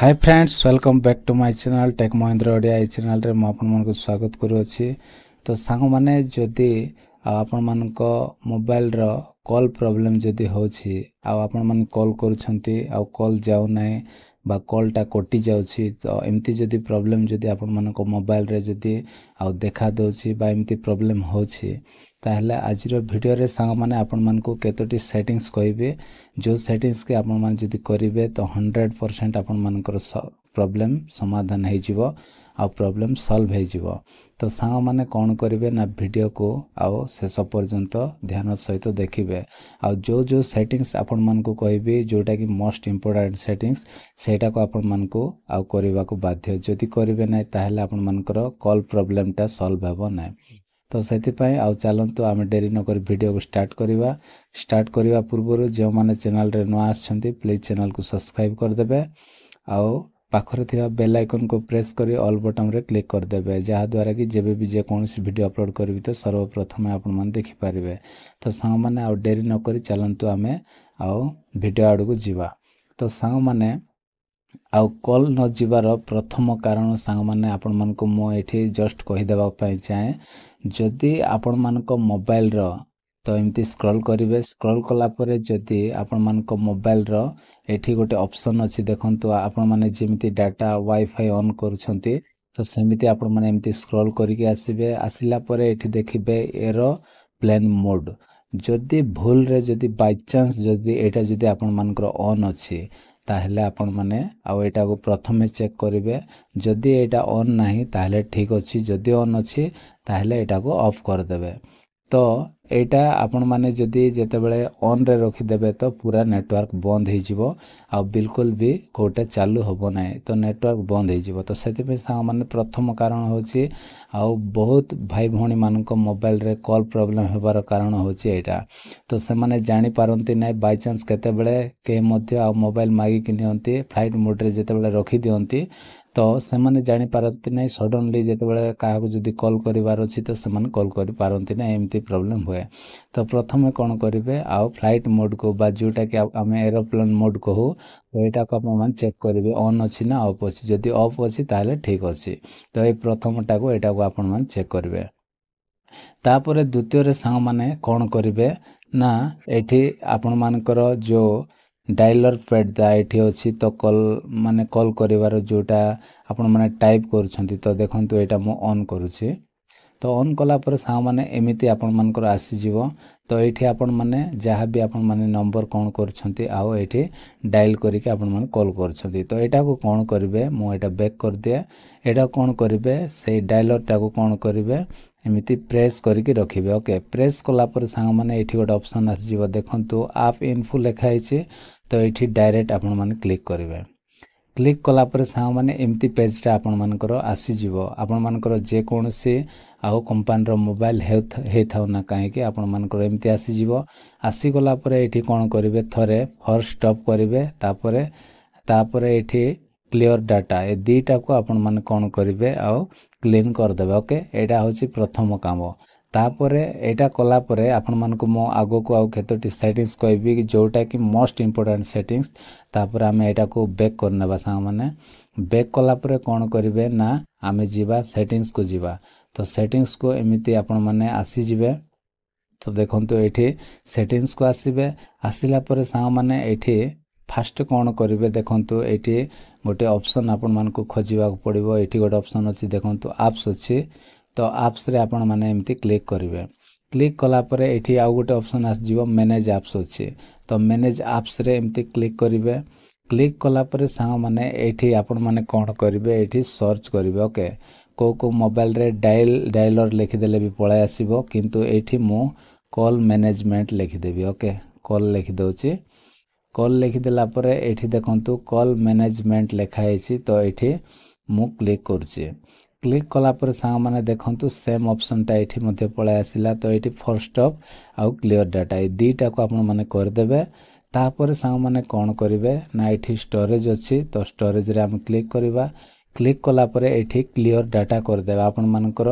Hi friends welcome back to my channel tech Mahindra Odia ए channel रे आपण मानको स्वागत करूछि। तो सांग माने जदी आपण मानको मोबाइल रो कॉल प्रॉब्लम जदी होछि आ आपण मान कॉल करूछंती आ कॉल जाउ नै बा कॉल टा कटि जाउछि तो एमती जदी प्रॉब्लम जदी आपण मानको मोबाइल रे जदी आ देखा दोछि बा एमती प्रॉब्लम होछि ताहले आज रो वीडियो रे सांग माने आपण मानको केतोटी सेटिंग्स कहबे जो सेटिंग्स के आपण मान जदी करिवे तो 100% आपण मानकर प्रॉब्लम समाधान हे जिवो आ प्रॉब्लम सॉल्व हे जिवो। तो सांग माने कोन करिवे ना वीडियो को आउ शेष पर्यंत ध्यान सहित देखिबे आ जो सेटिंग्स आपण मानको कहबे जोटा कि मोस्ट इंपोर्टेंट सेटिंग्स सेटा को आपण मानको आउ करबा को बाध्य जदी करिवे नै ताहले आपण मानकर कॉल प्रॉब्लम टा सॉल्व हेबो नै। तो सेति पय आउ चलंतु आमे डेरी न कर वीडियो को स्टार्ट करबा पूर्व जो माने चैनल रे न आछंती प्लीज चैनल को सब्सक्राइब कर देबे आउ पाखरे थिया बेल आइकन को प्रेस करी ऑल बटन रे क्लिक कर देबे जहा द्वारा कि जेबे भी जे कोनसी वीडियो अपलोड करबी तो सर्वप्रथम आपण मन देखि पारिबे। तो सांग माने आउ डेरी न करी चलंतु आमे आउ वीडियो आडू को जीवा। तो सांग माने आउ कॉल न जीवार प्रथम कारण सांग माने आपण मन को मो एठी जस्ट कहि देबा पय चाहे जदी आपण मन को मोबाइल रो तो एमती स्क्रॉल करिवे स्क्रॉल कला परे जदी आपण मन को मोबाइल रो एठी गोटे ऑप्शन अछि देखंतु आपण माने जेमिति डाटा वाईफाई ऑन करूछंती तो सेमिति आपण माने एमती स्क्रॉल करिके आसीबे आसिला परे एठी देखिबे एरो प्लेन मोड जदी भूल रे जदी बाय चांस जदी एटा जदी आपण मानकर ऑन अछि ताहले आपण माने आ एटा को प्रथमे चेक करिवे जदी एटा ऑन नाही ताहले ठीक अछि जदी ऑन अछि ताहले एटा को ऑफ कर देबे। तो एटा आपण माने जदी जेते बेले ऑन रे रखि देबे तो पूरा नेटवर्क बंद हे जिवो आ बिल्कुल भी कोटा चालू होबो नै तो नेटवर्क बंद हे जिवो। तो सेति पे सांग माने प्रथम कारण होछि आ बहुत भाई भौणी मान को मोबाइल रे कॉल प्रॉब्लम हेबार कारण होछि एटा। तो से माने जानि पारंती नै बाय चांस केते बेले के मध्य आ मोबाइल मागी किनियंती फ्लाइट मोड रे जेते बेले रखि दियंती तो से माने जानि पारंती नै सडनली जेते बेले काहा को जदी कॉल करिवार अछि तो से माने कॉल करि पारंती नै एमती प्रॉब्लम होय। तो प्रथमे कोन करिवे आ फ्लाइट मोड को बा जोटा कि आमे एरोप्लेन मोड कहू तो एटा को आपण मान चेक करिवे ऑन अछि ना ऑफ अछि जदी ऑफ अछि ताले ठीक अछि। तो ए प्रथमटा को एटा को आपण मान चेक करिवे। तापरे द्वितीय रे सांग माने कोन करिवे ना एठी आपण मानकर जो डायलर पैड दा एठी अछि तो कॉल माने कॉल करिवार जोटा आपण माने टाइप करछंती तो देखंतु एटा मो ऑन करूछि तो ऑन कला पर सांग माने एमिति आपण मानकर आसी जीवो। तो एठी आपण माने जहा भी आपण माने नंबर कोन करछंती आउ एठी डायल करिके आपण माने कॉल करछंती तो एटा को कोन करिवे मो एटा बैक कर दिए एटा कोन करिवे से डायलर टा को कोन करिवे एमिति प्रेस करिके रखिबे। ओके प्रेस कला पर सांग माने एठी गोटे ऑप्शन आसी जीवो देखंतु आप इनफो लेखा हिचे तो एठी डायरेक्ट आपण माने क्लिक करिवे क्लिक कला पर सांग माने एमती पेज टा आपण मानकर आसी जीवो आपण मानकर जे कोनसी आउ कंपनी रो मोबाइल हे थाउ ना काहे कि आपण मानकर एमती आसी जीवो आसी गला पर एठी कोन करिवे थरे फर्स्ट स्टॉप करिवे तापरे एठी क्लियर डाटा ए दीटा को आपण माने कोन करिवे आउ क्लीन कर देबे। ओके एटा होची प्रथम काम तापरे एटा कला परे आपण मान को मो आगो को आउ केतोटी सेटिंग्स कहबी कि जोटा कि मोस्ट इंपोर्टेंट सेटिंग्स तापरे आमे एटा को बैक करनेबा सांग माने बैक कला परे कोन करिवे ना आमे जीवा सेटिंग्स को जीवा तो सेटिंग्स को एमिति आपण माने आसी जिवे। तो देखंतु एठी सेटिंग्स को आसीबे आसिला परे सांग माने एठी फास्ट कोन करिवे देखंतु एठी गोटे ऑप्शन आपण मान को खोजिबा को पड़िबो एठी गोटे ऑप्शन अछि देखंतु एप्स अछि तो एप्स रे आपण माने एमती क्लिक करिवे क्लिक कला परे एठी आ गोटे ऑप्शन आस जीवो मैनेज एप्स अछि तो मैनेज एप्स रे एमती क्लिक करिवे क्लिक कला परे सांग माने एठी आपण माने कोन करिवे एठी सर्च करिवे। ओके को मोबाइल रे डायलर लिखि देले भी पळाय आसीबो किंतु एठी मो कॉल मैनेजमेंट लिखि देबी। ओके कॉल लिखि दोछि कॉल लिखि देला परे एठी देखंतु कॉल मैनेजमेंट लिखा हिची तो एठी मु क्लिक करछि क्लिक कला पर सांग माने देखंतु सेम ऑप्शन टा एठी मध्ये पळाय आसिला तो एठी फर्स्ट स्टॉप आउ क्लियर डाटा ए दीटा को आपण माने कर देबे तापर सांग माने कोन करिवे ना एठी स्टोरेज अछि तो स्टोरेज रे हम क्लिक करिवा क्लिक कला परे एठी क्लियर डाटा कर देबा आपण मानकर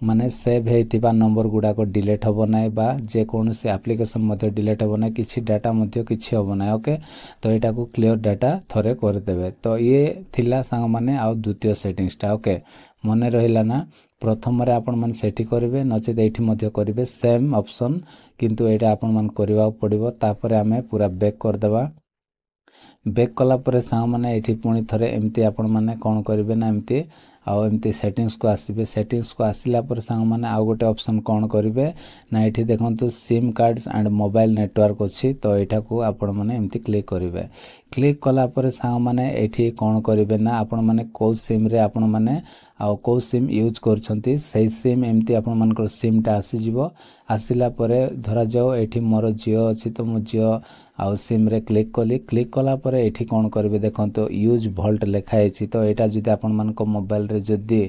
माने सेव हेइथिबा नंबर गुडाको डिलीट होबो नाही बा जे कोनोसी एप्लिकेशन मध्ये डिलीट होबो नाही किछि डाटा मध्ये किछि होबो नाही ओके तो एटा को क्लियर डाटा थरे कर देबे तो ये थिला संग माने आ द्वितीय सेटिंग्स टा ओके मने रहिला ना प्रथम रे आपण मन सेठी करिवे नचे एठी मध्ये करिवे सेम ऑप्शन किंतु एटा आपण मन करबा पड़िबो तापरे हमें पूरा बैक कर देबा बैक कला परे संग माने एठी पुणी थरे एमती आपण माने कोन करिवे ना एमती आउ एमती सेटिंग्स को आसीबे सेटिंग्स को आसिला पर संग माने आउ गोटे ऑप्शन कोन करिवे ना एठी देखंतु SIM cards and mobile network अछि तो एठा को आपण माने एमती क्लिक करिवे क्लिक कला पर संग माने एठी कोन करिवे ना आपण माने को सिम रे आपण माने आउ को सिम यूज करछंती सेही सिम एमती आपण मानकर सिम टा आसी जिवो आसिला परे धरा जाओ एठी मोर जियो अछि तो मो जियो आउ सिम रे क्लिक कला परे एठी कोन करबे देखंतो यूज वोल्ट लेखा हेछि तो एटा जदि आपण मानको मोबाइल रे जदि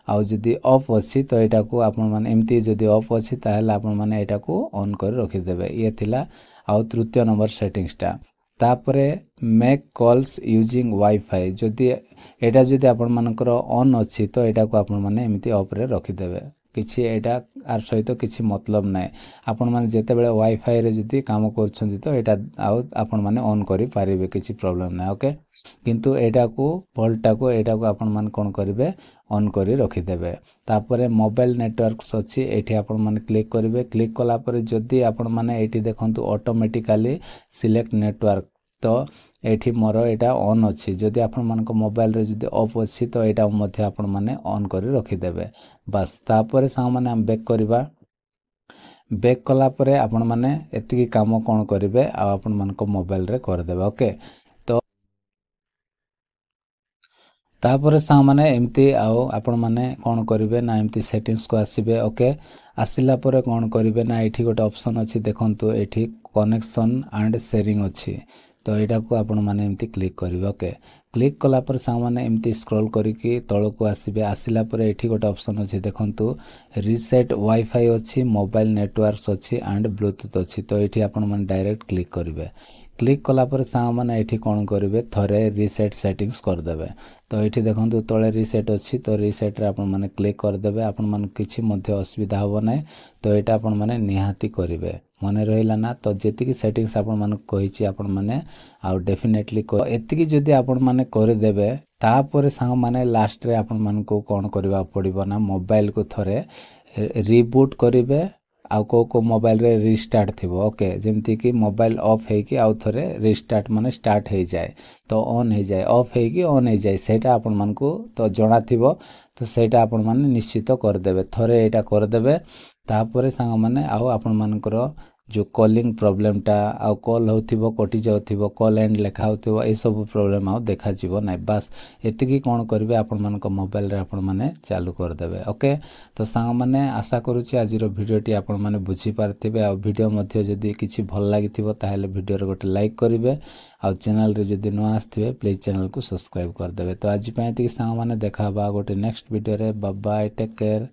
आउ जदि ऑफ अछि तो एटा को आपण माने एमती जदि ऑफ अछि ताहेला आपण माने एटा को ऑन कर रखि देबे ये थिला आउ तृतीय नंबर सेटिंग्स टा तापरे मेक कॉल्स यूजिंग वाईफाई जदि एटा जदि आपण मानकर ऑन अछि तो एटा को आपण माने एमती ऑफ रे रखि देबे किछि एटा आर सहित किछि मतलब नै आपण माने जेते बेले वाईफाई रे जदि काम करछन्ती तो एटा आउ आपण माने ऑन करि पारिबे किछि प्रॉब्लम नै ओके किंतु एटा को वोल्टा को एटा को आपण माने कोन करिवे ऑन करि रखि देबे तापरे मोबाइल नेटवर्क्स अछि एठी आपण माने क्लिक करिवे क्लिक कला परे जदि आपण माने एठी देखंतु ऑटोमेटिकली सिलेक्ट नेटवर्क तो एठी मोर एटा ऑन अछि जदि आपण मानको मोबाइल रे जदि ऑफ अछि तो एटा मध्ये आपण माने ऑन करि रखि देबे बस तापरे संग माने हम बैक करबा बैक कला परे आपण माने एतिकी काम कोन करिवे आ आपण मानको मोबाइल रे कर देबे ओके तो तापरे संग माने एमती आउ आपण माने कोन करिवे ना एमती सेटिंग्स को आसीबे ओके आसिला परे कोन करिवे ना एठी गोटे ऑप्शन अछि देखंतु एठी कनेक्शन एंड शेयरिंग अछि तो एटा को आपण माने एमती क्लिक करिवे ओके क्लिक कला पर संग माने एमती स्क्रॉल करिकि तळ को आसीबे आसिला परे एठी गोटे ऑप्शन अछि देखंतु रीसेट वाईफाई अछि मोबाइल नेटवर्क्स अछि एंड ब्लूटूथ अछि तो एठी आपण माने डायरेक्ट क्लिक करिवे क्लिक कला पर संग माने एठी कोन करिवे थरे रीसेट सेटिंग्स कर देबे तो एठी देखंतु तळे रीसेट अछि तो रीसेट रे आपण माने क्लिक कर देबे आपण माने किछि मध्ये असुविधा होबो नै तो एटा आपण माने निहाती करिवे मने रहिला ना तो जेतिकी सेटिंग्स आपण माने कहिछि आपण माने आ डेफिनेटली एतिकी जदि आपण माने कर देबे तापरे संग माने लास्ट रे आपण माने को कोन करबा पड़िबो ना मोबाइल को थरे रिबूट करिवे आ को मोबाइल रे रिस्टार्ट थिबो ओके जेमति कि मोबाइल ऑफ हे कि आउ थरे रिस्टार्ट माने स्टार्ट हे जाय तो ऑन हे जाय ऑफ हे कि ऑन हे जाय सेटा आपण मान को तो जणा थिबो तो सेटा आपण माने निश्चित कर देबे थरे एटा कर देबे तापरे संग माने आउ आपण मानकर जो कॉलिंग प्रॉब्लम टा आ कॉल होथिबो कटि जाउथिबो कॉल एंड लेखा होथिबो ए सब प्रॉब्लम आ देखा जीवो नै बस एतिकी कोन करबे आपण मानको मोबाइल रे आपण माने चालू कर देबे ओके तो संग माने आशा करूची आज रो वीडियो टी आपण माने बुझी पारथिबे आ वीडियो मध्ये जदी किछि भल लागिथिबो ताहेले वीडियो रे गोटे लाइक करिवे आ चैनल रे जदी न आस्थिबे प्लीज चैनल को सब्सक्राइब कर देबे तो आज पय एतिकी संग माने देखाबा गोटे नेक्स्ट वीडियो रे बाय बाय टेक केयर।